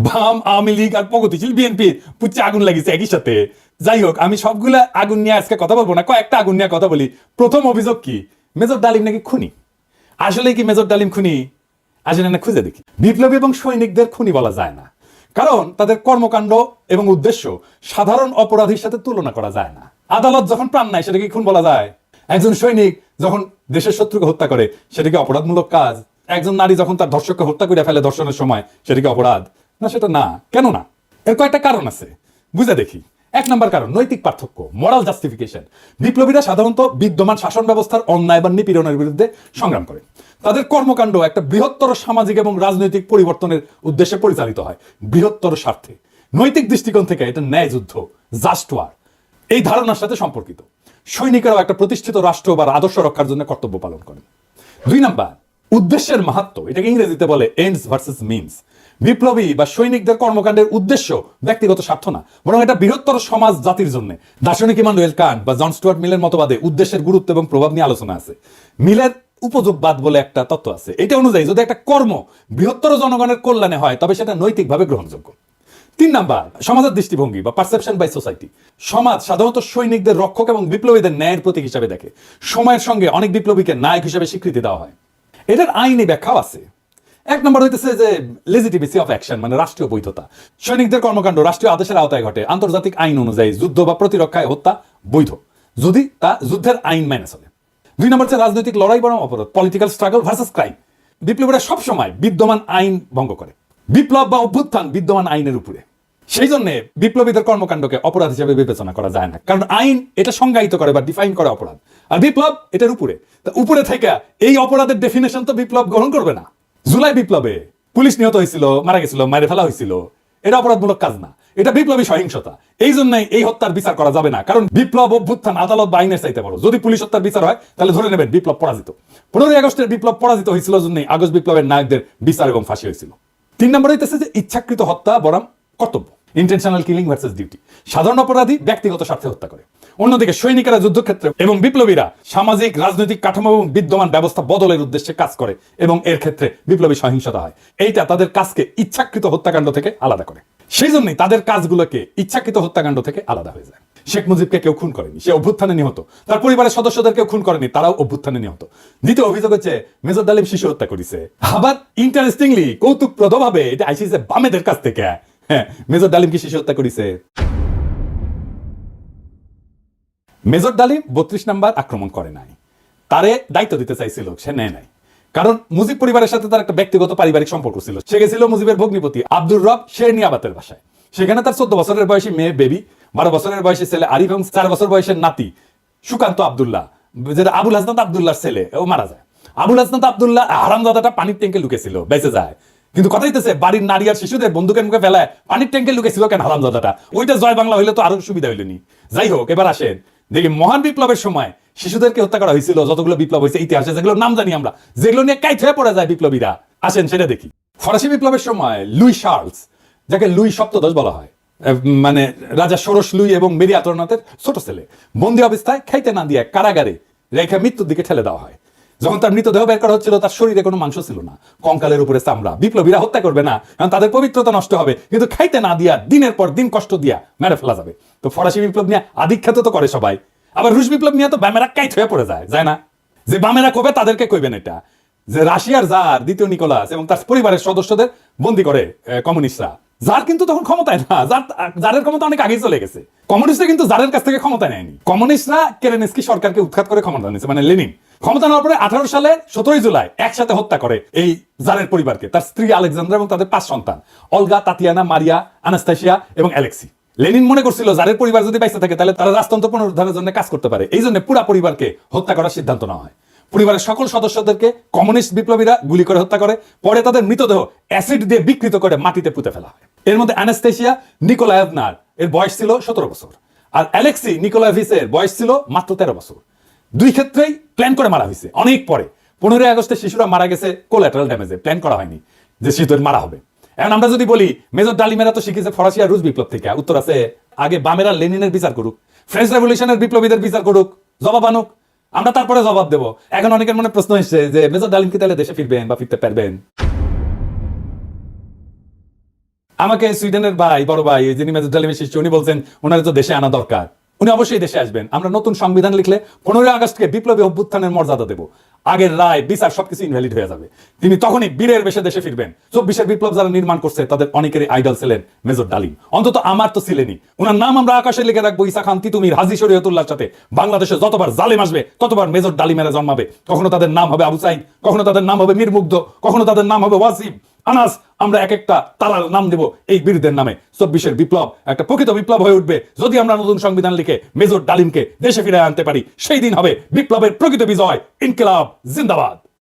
বাম, আওয়ামী লীগ আর প্রগতিশীল বিএনপি পুচ্ছে আগুন লাগিয়েছে একই সাথে। যাই হোক, আমি সবগুলা আগুন নিয়ে আজকে কথা বলবো না, কয়েকটা আগুন নিয়ে কথা বলি। প্রথম অভিযোগ কি, মেজর ডালিম নাকি খুনি। আসলে কি মেজর ডালিম খুনি? আসলে না, খুঁজে দেখি। বিপ্লবী এবং সৈনিকদের খুনি বলা যায় না, কারণ তাদের কর্মকাণ্ড এবং উদ্দেশ্য সাধারণ অপরাধীর সাথে তুলনা করা যায় না। আদালত যখন প্রাণ নেয় সেটাকে খুন বলা যায়? একজন সৈনিক যখন দেশের শত্রুকে হত্যা করে সেটাকে অপরাধমূলক কাজ? একজন নারী যখন তার ধর্ষককে হত্যা করে ফেলে ধর্ষণের সময় সেটাকে অপরাধ না? সেটা না। কেন না? এর কয়েকটা কারণ আছে, বুঝে দেখি। এক নম্বর কারণ, নৈতিক পার্থক্য, মোরাল জাস্টিফিকেশন। বিপ্লবীরা সাধারণত বিদ্যমান শাসন ব্যবস্থার অন্যায় বা নিপীড়নের বিরুদ্ধে সংগ্রাম করে। তাদের কর্মকাণ্ড একটা বৃহত্তর সামাজিক এবং রাজনৈতিক পরিবর্তনের উদ্দেশ্যে পরিচালিত হয়, বৃহত্তর স্বার্থে। নৈতিক দৃষ্টিকোণ থেকে এটা ন্যায় যুদ্ধ, জাস্ট ওয়ার, এই ধারণার সাথে সম্পর্কিত। সৈনিকেরাও একটা প্রতিষ্ঠিত রাষ্ট্র বা আদর্শ রক্ষার জন্য কর্তব্য পালন করেন। দুই নাম্বার, উদ্দেশ্যের মাহাত্ম্য, এটাকে ইংরেজিতে বলে এন্ডস ভার্সেস মিনস। বিপ্লবী বা সৈনিকদের কর্মকাণ্ডের উদ্দেশ্য ব্যক্তিগত স্বার্থ না, বরং এটা বৃহত্তর সমাজ জাতির জন্য। দার্শনিক ইমানুয়েল কান্ট বা জন স্টুয়ার্ট মিলের মতবাদে উদ্দেশ্যের গুরুত্ব এবং প্রভাব নিয়ে আলোচনা আছে। মিলের উপযোগবাদ বলে একটা তত্ত্ব আছে, এটা অনুযায়ী যদি একটা কর্ম বৃহত্তর জনগণের কল্যাণে হয় তবে সেটা নৈতিকভাবে গ্রহণযোগ্য। তিন নাম্বার, সমাজের দৃষ্টিভঙ্গি বা পারসেপশন বাই সোসাইটি। সমাজ সাধারণত সৈনিকদের রক্ষক এবং বিপ্লবীদের ন্যায়ের প্রতীক হিসাবে দেখে। সময়ের সঙ্গে অনেক বিপ্লবীকে নায়ক হিসেবে স্বীকৃতি দেওয়া হয়। এটার আইনি ব্যাখ্যাও আছে। এক নম্বর হইতেছে যে লেজিটিমেসি অফ অ্যাকশন, মানে রাষ্ট্রীয় বৈধতা। সৈনিকদের কর্মকাণ্ড রাষ্ট্রীয় আদেশের আওতায় ঘটে। আন্তর্জাতিক আইন অনুযায়ী যুদ্ধ বা প্রতিরক্ষায় হত্যা বৈধ, যদি তা যুদ্ধের আইন মেনে চলে। দুই নম্বর হচ্ছে রাজনৈতিক লড়াই বনাম অপরাধ, পলিটিক্যাল স্ট্রাগল ভার্সেস ক্রাইম। বিপ্লবীরা সবসময় বিদ্যমান আইন ভঙ্গ করে। বিপ্লব বা অভ্যুত্থান বিদ্যমান আইনের উপরে। সেই জন্য বিপ্লবীদের কর্মকাণ্ডকে অপরাধ হিসেবে বিবেচনা করা যায় না, কারণ আইন এটা সংজ্ঞায়িত করে বা ডিফাইন করে অপরাধ, আর বিপ্লব এটার উপরে। উপরে থেকে এই অপরাধের ডেফিনেশন তো বিপ্লব গ্রহণ করবে না। জুলাই বিপ্লবে পুলিশ নিহত হয়েছিল, মারা গেছিল, মেরে ফেলা হয়েছিল, এটা অপরাধমূলক কাজ না, এটা বিপ্লবী সহিংসতা। এই জন্যই এই হত্যার বিচার করা যাবে না, কারণ বিপ্লব অভ্যুত্থান আদালত বা আইনের চাইতে বড়। যদি পুলিশ হত্যার বিচার হয় তাহলে ধরে নেবেন বিপ্লব পরাজিত। 15ই আগস্টের বিপ্লব পরাজিত হয়েছিল জন্যই আগস্ট বিপ্লবের নায়কদের বিচার এবং ফাঁসি হয়েছিল। তিন নম্বর হইতেছে যে ইচ্ছাকৃত হত্যা বনাম কর্তব্য, ইন্টেনশনাল কিলিং ভার্সেস ডিউটি। সাধারণ অপরাধী ব্যক্তিগত স্বার্থে হত্যা করে, অন্যদিকে সৈনিকেরা যুদ্ধক্ষেত্রে এবং বিপ্লবীরা সামাজিক রাজনৈতিক কাঠামো এবং বিদ্যমান ব্যবস্থা বদলের উদ্দেশ্যে কাজ করে, এবং এর ক্ষেত্রে বিপ্লবী সহিংসতা হয়। এইটা তাদের কাজকে ইচ্ছাকৃত হত্যাকাণ্ড থেকে আলাদা করে। সেই জন্যই তাদের কাজগুলোকে ইচ্ছাকৃত হত্যাকাণ্ড থেকে আলাদা হয়ে যায়। শেখ মুজিবকে কেউ খুন করেনি, সে অভ্যুত্থানে নিহত। তার পরিবারের সদস্যদের কেউ খুন করেনি, তারাও অভ্যুত্থানে নিহত। দ্বিতীয় অভিযোগ হচ্ছে মেজর ডালিম শিশু হত্যা করেছে। আবার ইন্টারেস্টিংলি, কৌতুকপ্রদভাবে এটা আইসিছে বামেদের কাছ থেকে। হ্যাঁ, মেজর ডালিম কি শিশু হত্যা করেছে? মেজর ডালিম 32 নাম্বার আক্রমণ করে নাই, তারে দায়িত্ব দিতে চাইছিল, সে নেয় নাই। কারণ মুজিব পরিবারের সাথে তার একটা ব্যক্তিগত পারিবারিক সম্পর্ক ছিল। সে গেছিল মুজিবের ভগ্নিপতি আব্দুর রব শেরনিয়াবাতের বাসায়। সেখানে তার 14 বছরের বয়সী মেয়ে বেবি, 12 বছরের বয়সী ছেলে আরিফ এবং 4 বছর বয়সের নাতি সুকান্ত আব্দুল্লাহ, যেটা আবুল হাসনাত আব্দুল্লাহর ছেলে, ও মারা যায়। আবুল হাসনাত আব্দুল্লাহ হারামজাদাটা পানির ট্যাঙ্কে লুকেছিল, বেঁচে যায়। কিন্তু কথা হইতেছে বাড়ির নারী আর শিশুদের বন্দুকের মুখে ফেলায় পানির ট্যাঙ্কে লুকেছিল কেন হারামজাদাটা? ওইটা জয় বাংলা হইলে তো আরো সুবিধা হইলেনি। যাই হোক, এবার আসেন দেখি মহান বিপ্লবের সময় শিশুদেরকে হত্যা করা হয়েছিল, যতগুলো বিপ্লব হয়েছে ইতিহাসে, যেগুলো নাম জানি আমরা, যেগুলো নিয়ে কাইট হয়ে পড়ে যায় বিপ্লবীরা। আসেন সেটা দেখি। ফরাসি বিপ্লবের সময় লুই শার্লস, যাকে লুই সপ্তদশ বলা হয়, মানে রাজা ষোড়শ লুই এবং মেরি আন্তর্নাথের ছোট ছেলে, বন্দী অবস্থায় খাইতে না দিয়ে কারাগারে রেখে মৃত্যুর দিকে ঠেলে দেওয়া হয়। যখন তার মৃতদেহ বের করা হচ্ছিল, তার শরীরে কোনো মাংস ছিল না, কঙ্কালের উপরে চামড়া। বিপ্লবীরা হত্যা করবে না, কারণ তাদের পবিত্রতা নষ্ট হবে, কিন্তু খাইতে না দিয়া দিনের পর দিন কষ্ট দিয়া মেরে ফেলা যাবে। তো ফরাসি বিপ্লব নিয়ে আধিখ্যাত তো করে সবাই। আবার রুশ বিপ্লব নিয়ে তো বামেরা কাইট হয়ে পড়ে যায় না? যে বামেরা কবে তাদেরকে কইবেন এটা, যে রাশিয়ার জার দ্বিতীয় নিকোলাস এবং তার পরিবারের সদস্যদের বন্দী করে কমিউনিস্টরা। জার কিন্তু তখন ক্ষমতায় না, জারের ক্ষমতা অনেক আগেই চলে গেছে। কমিউনিস্টরা কিন্তু জারের কাছ থেকে ক্ষমতা নেয়নি। কমিউনিস্টরা কেরেনস্কি সরকারকে উৎখাত করে ক্ষমতা নিয়েছে, মানে লেনিন। ক্ষমতা নেওয়ার পরে 18 সালে 17 জুলাই একসাথে হত্যা করে এই জারের পরিবারকে, তার স্ত্রী আলেকজান্দ্রা এবং তাদের 5 সন্তান, অলগা, তাতিয়ানা, মারিয়া, আনাস্তাসিয়া এবং অ্যালেক্সি। লেনিন মনে করছিল জারের পরিবার যদি বাইসে থাকে তাহলে তারা রাজতন্ত্র পুনরুদ্ধারের জন্য কাজ করতে পারে। এই জন্য পুরা পরিবারকে হত্যা করার সিদ্ধান্ত নেওয়া হয়। পরিবারের সকল সদস্যদেরকে কমিউনিস্ট বিপ্লবীরা গুলি করে হত্যা করে, পরে তাদের মৃতদেহ অ্যাসিড দিয়ে বিকৃত করে মাটিতে পুঁতে ফেলা হয়। এর মধ্যে আনাস্তাসিয়া নিকোলায়েভনার এর বয়স ছিল 17 বছর, আর অ্যালেক্সি নিকোলায়েভিচের বয়স ছিল মাত্র 13 বছর। দুই ক্ষেত্রেই প্ল্যান করে মারা হয়েছে। অনেক পরে 15 আগস্টে শিশুরা মারা গেছে কোল্যাটারাল ড্যামেজে, প্ল্যান করা হয়নি যে শিশুদের মারা হবে। এখন আমরা যদি বলি মেজর ডালিমেরা তো শিখেছে ফরাসি আর রুশ বিপ্লব থেকে, উত্তর আছে আগে বামেরা লেনিনের বিচার করুক, ফ্রেঞ্চ রেভলিউশনের বিপ্লবীদের বিচার করুক, জবাব আনুক, আমরা তারপরে জবাব দেব। এখন অনেকের মনে প্রশ্ন এসছে যে মেজর ডালিম কি তাহলে দেশে ফিরবেন বা ফিরতে পারবেন? আমাকে সুইডেনের ভাই বড় ভাই যিনি মেজর ডালিমের শিষ্য উনি বলছেন ওনার তো দেশে আনা দরকার, উনি অবশ্যই দেশে আসবেন। আমরা নতুন সংবিধান লিখলে 15 আগস্টকে বিপ্লবী অভ্যুত্থানের মর্যাদা দেব, আগের রায় বিচার সবকিছু ইনভ্যালিড হয়ে যাবে। তিনি তখনই বীরের বেশে দেশে ফিরবেন। 24-এর বিপ্লব যারা নির্মাণ করছে তাদের অনেকেরই আইডল ছিলেন মেজর ডালিম, অন্তত আমার তো ছিলেনই। ওনার নাম আমরা আকাশে লিখে রাখবো ঈসা খান তিতুমির হাজী শরীয়তুল্লাহর সাথে। বাংলাদেশে যতবার জালেম আসবে ততবার মেজর ডালিমেরা জন্মাবে। কখনো তাদের নাম হবে আবু সাইদ, কখনো তাদের নাম হবে মীর মুগ্ধ, কখনো তাদের নাম হবে ওয়াসিম, আনাস। আমরা এক একটা তালার নাম দেব এই বীরদের নামে। 24-এর বিপ্লব একটা প্রকৃত বিপ্লব হয়ে উঠবে যদি আমরা নতুন সংবিধান লিখে মেজর ডালিমকে দেশে ফিরে আনতে পারি। সেই দিন হবে বিপ্লবের প্রকৃত বিজয়। ইনকিলাব জিন্দাবাদ।